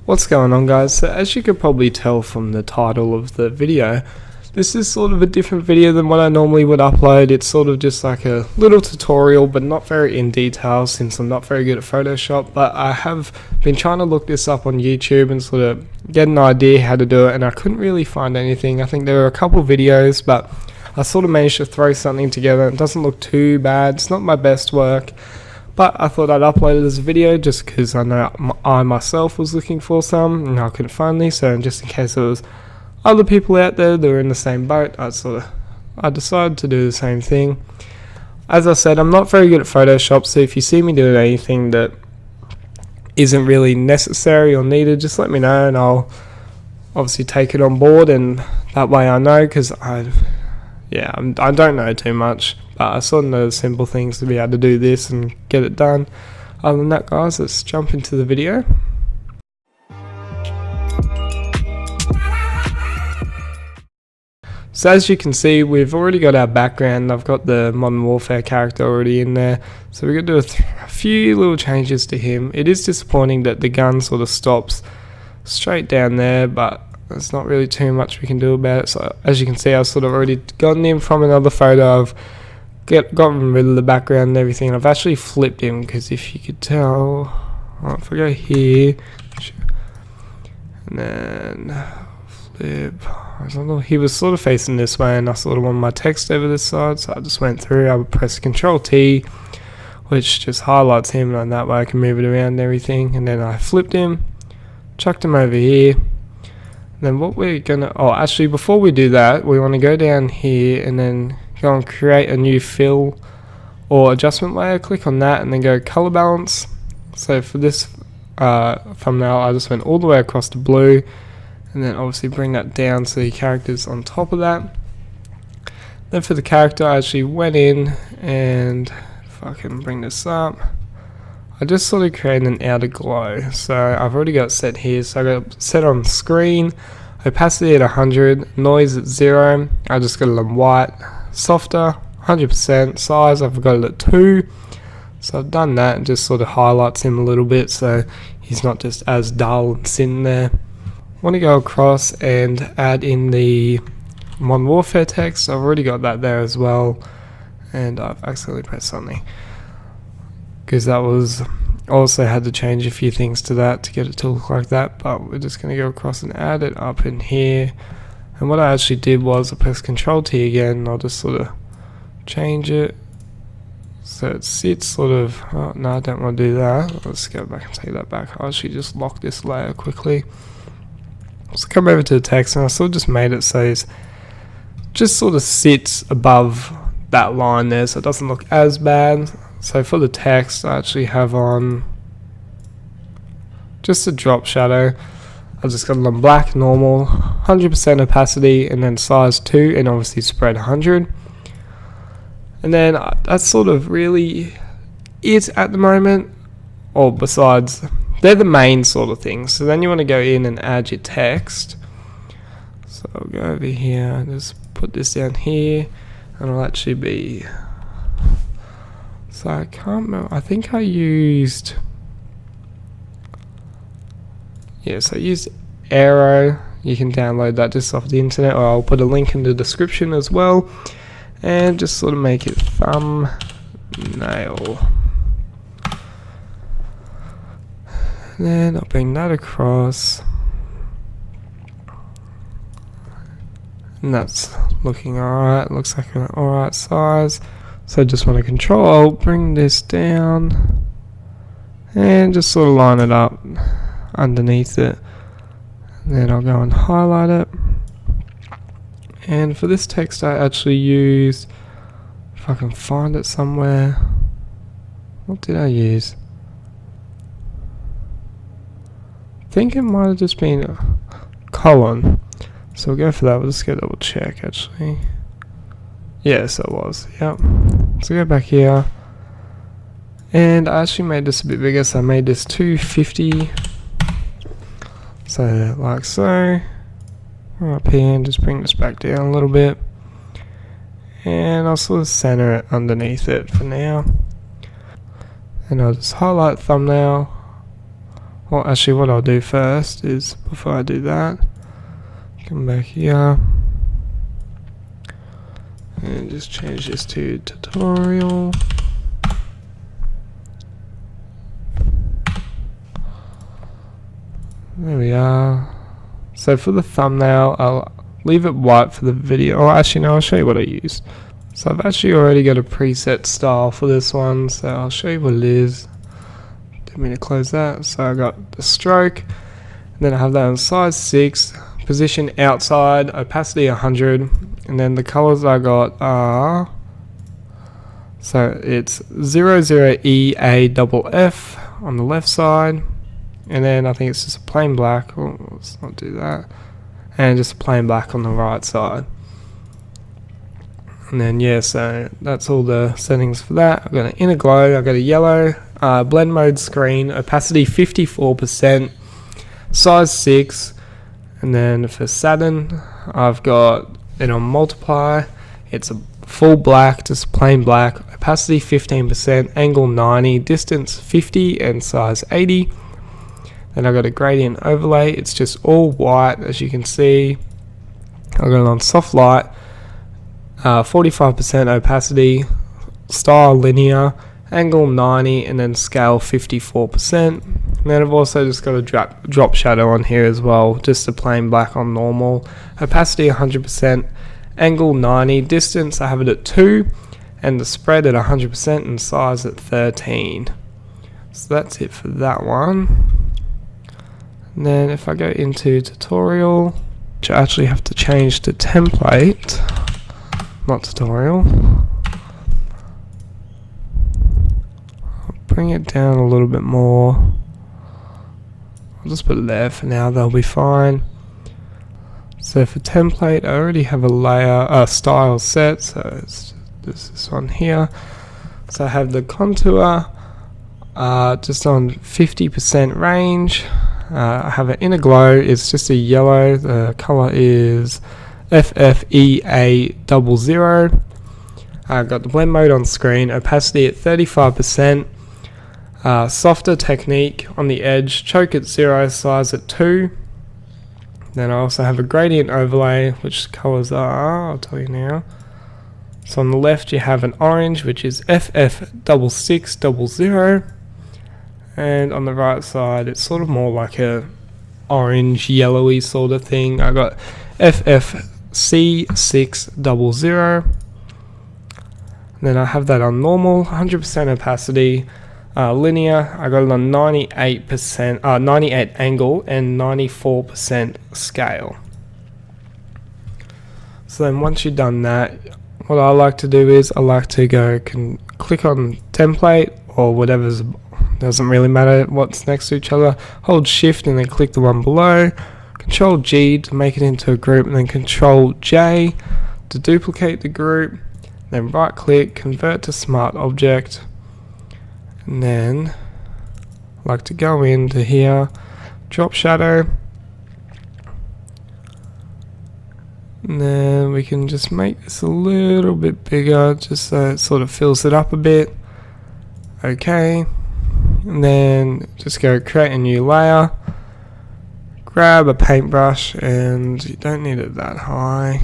What's going on, guys? So as you could probably tell from the title of the video, this is sort of a different video than what I normally would upload. It's sort of just like a little tutorial, but not very in detail since I'm not very good at Photoshop. But I have been trying to look this up on YouTube and sort of get an idea how to do it, and I couldn't really find anything. I think there were a couple videos, but I sort of managed to throw something together. It doesn't look too bad. It's not my best work, but I thought I'd upload it as a video just because I know I myself was looking for some and I couldn't find these. So just in case there was other people out there that were in the same boat, I decided to do the same thing. As I said, I'm not very good at Photoshop, so if you see me doing anything that isn't really necessary or needed, just let me know and I'll obviously take it on board, and that way I know, because I don't know too much, but I sort of know the simple things to be able to do this and get it done. Other than that, guys, let's jump into the video. So as you can see, we've already got our background. I've got the Modern Warfare character already in there, so we're going to do a few little changes to him. It is disappointing that the gun sort of stops straight down there, but there's not really too much we can do about it. So as you can see, I've sort of already gotten him from another photo. I've gotten rid of the background and everything. I've actually flipped him, because if you could tell, if I go here and then flip, he was sort of facing this way and I sort of want my text over this side, so I just went through. I would press Control T, which just highlights him, and that way I can move it around and everything. And then I flipped him, chucked him over here. Then what we're gonna, actually before we do that, we want to go down here and then go and create a new fill or adjustment layer. Click on that and then go color balance. So for this thumbnail, I just went all the way across to blue, and then obviously bring that down so the character's on top of that. Then for the character, I actually went in and, if I can bring this up, I just sort of created an outer glow. So I've already got it set here, so I got it set on screen, opacity at 100, noise at 0, I just got it on white, softer 100%, size I've got it at 2. So I've done that and just sort of highlights him a little bit so he's not just as dull and sitting there. I want to go across and add in the Modern Warfare text. I've already got that there as well, and I've accidentally pressed something, because that was, also had to change a few things to that to get it to look like that. But we're just going to go across and add it up in here. And what I actually did was I pressed Control T again, and I'll just sort of change it so it sits sort of, no, I don't want to do that. Let's go back and take that back. I'll actually just lock this layer quickly. So come over to the text, and I sort of just made it so it just sort of sits above that line there, so it doesn't look as bad. So for the text, I actually have on just a drop shadow. I just got it on black, normal, 100% opacity, and then size 2, and obviously spread 100. And then that's sort of really it at the moment, or besides, they're the main sort of things. So then you want to go in and add your text. So I'll go over here and just put this down here, and it'll actually be, so I can't remember, I think I used, so I used Aero. You can download that just off the internet, or I'll put a link in the description as well, and just sort of make it thumbnail. Then I'll bring that across, and that's looking alright, looks like an alright size. So I just want to Control, bring this down, and just sort of line it up underneath it. And then I'll go and highlight it. And for this text I actually used, if I can find it somewhere, what did I use? I think it might have just been a colon. So we'll go for that. We'll just go double check actually. Yes, it was. Yep. So go back here, and I actually made this a bit bigger. So I made this 250. So like so. Up here, and just bring this back down a little bit, and I'll sort of center it underneath it for now. And I'll just highlight thumbnail, Well, actually what I'll do first is, before I do that, come back here and just change this to tutorial. There we are. So for the thumbnail, I'll leave it white for the video. Oh, actually no, I'll show you what I used. So I've actually already got a preset style for this one, so I'll show you what it is. Didn't mean to close that. So I got the stroke, and then I have that on size 6, position outside, opacity 100, and then the colors I got are, so it's 00EAFF on the left side, and then I think it's just a plain black. Oh, let's not do that. And just plain black on the right side. And then yeah, so that's all the settings for that. I've got an inner glow, I've got a yellow, blend mode screen, opacity 54%, size 6, and then for Saturn I've got it on multiply, it's a full black, just plain black, opacity 15%, angle 90, distance 50, and size 80. Then I've got a gradient overlay, it's just all white as you can see. I've got it on soft light, 45% opacity, style linear, angle 90, and then scale 54%. And then I've also just got a drop shadow on here as well, just a plain black on normal, opacity 100%, angle 90, distance I have it at 2, and the spread at 100%, and size at 13. So that's it for that one. And then if I go into tutorial, which I actually have to change to template, not tutorial. I'll bring it down a little bit more. I'll just put it there for now, that'll be fine. So for template, I already have a layer, style set, so it's this one here. So I have the contour just on 50% range. I have an inner glow, it's just a yellow, the color is FFEA00. I've got the blend mode on screen, opacity at 35%, softer technique on the edge, choke at 0, size at 2. Then I also have a gradient overlay, which colors are, I'll tell you now. So on the left you have an orange, which is FF6600. And on the right side it's sort of more like a orange yellowy sort of thing. I got FFC600, and then I have that on normal, 100% opacity, linear. I got it on 98%, 98 angle, and 94% scale. So then once you've done that, what I like to do is I like to go click on template or whatever's, doesn't really matter what's next to each other, hold shift and then click the one below, Control G to make it into a group, and then Control J to duplicate the group, then right click, convert to smart object, and then I like to go into here, drop shadow, and then we can just make this a little bit bigger just so it sort of fills it up a bit. Okay, and then just go create a new layer, grab a paintbrush, and you don't need it that high,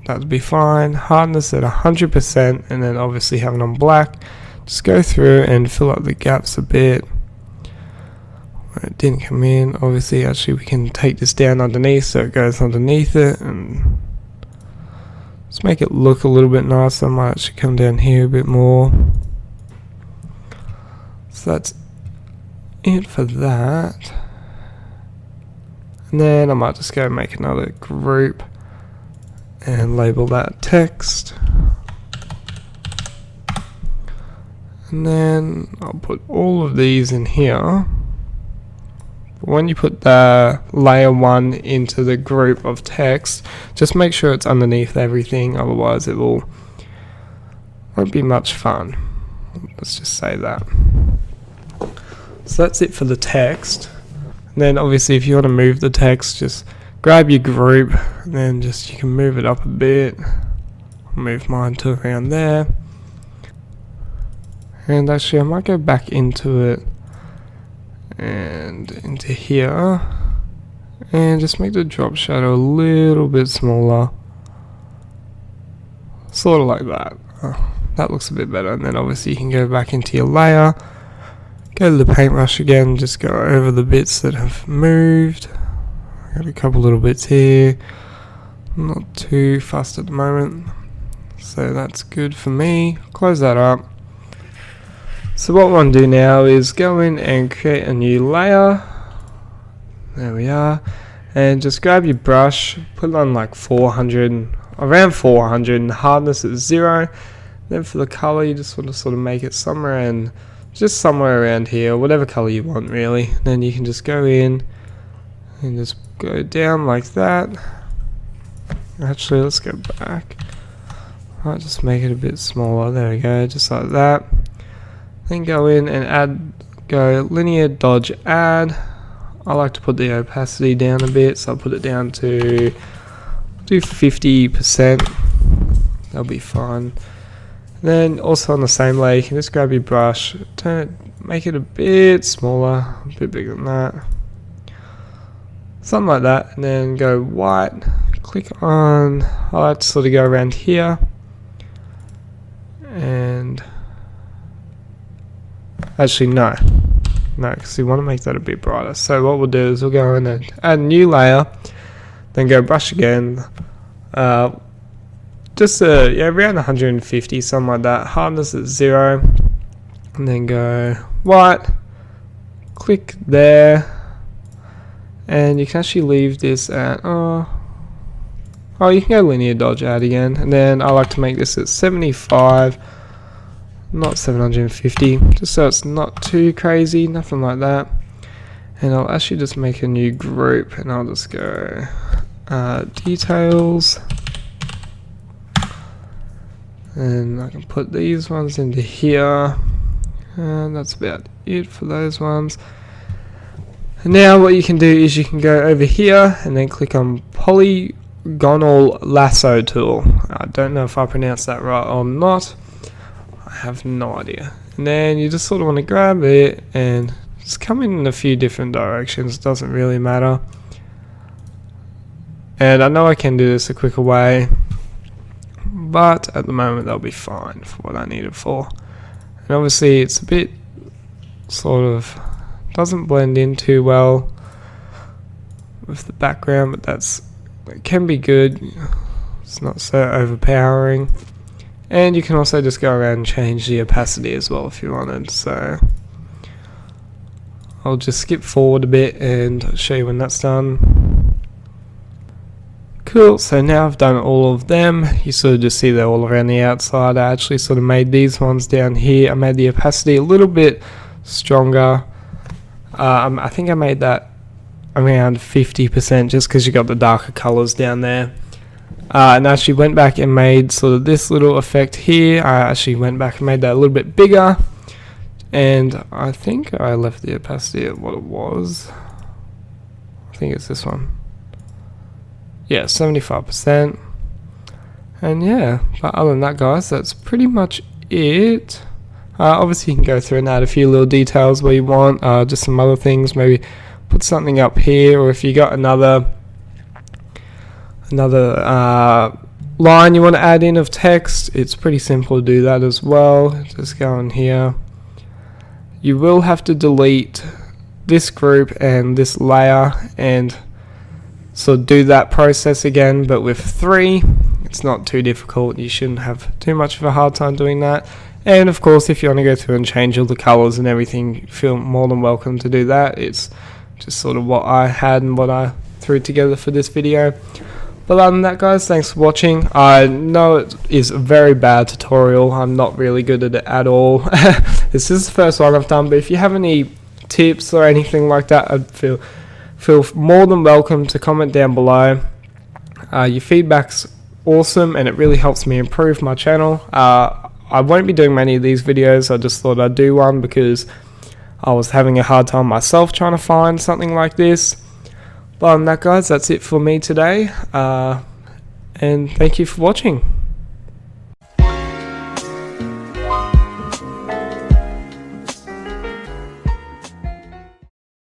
that'd be fine, hardness at 100%, and then obviously have it on black. Just go through and fill up the gaps a bit where it didn't come in. Obviously actually we can take this down underneath so it goes underneath it, and just make it look a little bit nicer. I might actually come down here a bit more. So that's it for that. And then I might just go make another group and label that text. And then I'll put all of these in here. But when you put the layer 1 into the group of text, just make sure it's underneath everything, otherwise it won't be much fun. Let's just say that. So that's it for the text. And then obviously if you want to move the text, just grab your group and then just you can move it up a bit. I'll move mine to around there. And actually I might go back into it and into here, and just make the drop shadow a little bit smaller, sort of like that. That looks a bit better. And then obviously you can go back into your layer, go to the paintbrush again, just go over the bits that have moved. I got a couple little bits here, not too fast at the moment, so that's good for me. Close that up. So what we want to do now is go in and create a new layer. There we are. And just grab your brush, put it on like 400, around 400, and hardness at 0. Then for the color, you just want to sort of make it somewhere around here, whatever color you want really. Then you can just go in and just go down like that. Actually, let's go back. I'll just make it a bit smaller. There we go, just like that. Then go in and go linear dodge add. I like to put the opacity down a bit, so I'll put it down to do 50%. That'll be fine. Then also on the same layer, you can just grab your brush, turn it, make it a bit smaller, a bit bigger than that. Something like that, and then go white, click on, I like to sort of go around here, and actually no, because we want to make that a bit brighter. So what we'll do is we'll go in and add a new layer, then go brush again, just around 150, something like that, hardness at 0, and then go white, click there, and you can actually leave this at, you can go linear dodge add again, and then I like to make this at 75, not 750, just so it's not too crazy, nothing like that. And I'll actually just make a new group, and I'll just go details, and I can put these ones into here, and that's about it for those ones. And now what you can do is you can go over here and then click on polygonal lasso tool. I don't know if I pronounced that right or not, I have no idea. And then you just sort of want to grab it and just come in a few different directions, doesn't really matter. And I know I can do this a quicker way, but at the moment that'll be fine for what I need it for. And obviously it's a bit sort of doesn't blend in too well with the background, but it can be good. It's not so overpowering. And you can also just go around and change the opacity as well if you wanted. So I'll just skip forward a bit and show you when that's done. Cool, so now I've done all of them. You sort of just see they're all around the outside. I actually sort of made these ones down here. I made the opacity a little bit stronger. I think I made that around 50% just because you got the darker colors down there. And I actually went back and made sort of this little effect here. I actually went back and made that a little bit bigger. And I think I left the opacity at what it was. I think it's this one. Yeah, 75%. And yeah, but other than that, guys, that's pretty much it. Obviously you can go through and add a few little details where you want, just some other things, maybe put something up here, or if you got another line you want to add in of text, it's pretty simple to do that as well. Just go in here. You will have to delete this group and this layer and so do that process again, but with 3. It's not too difficult. You shouldn't have too much of a hard time doing that. And of course, if you want to go through and change all the colors and everything, you feel more than welcome to do that. It's just sort of what I had and what I threw together for this video. But other than that, guys, thanks for watching. I know it is a very bad tutorial. I'm not really good at it at all. This is the first one I've done, but if you have any tips or anything like that, I'd feel more than welcome to comment down below. Your feedback's awesome and it really helps me improve my channel. I won't be doing many of these videos. I just thought I'd do one because I was having a hard time myself trying to find something like this. But other than that, guys, that's it for me today. And thank you for watching.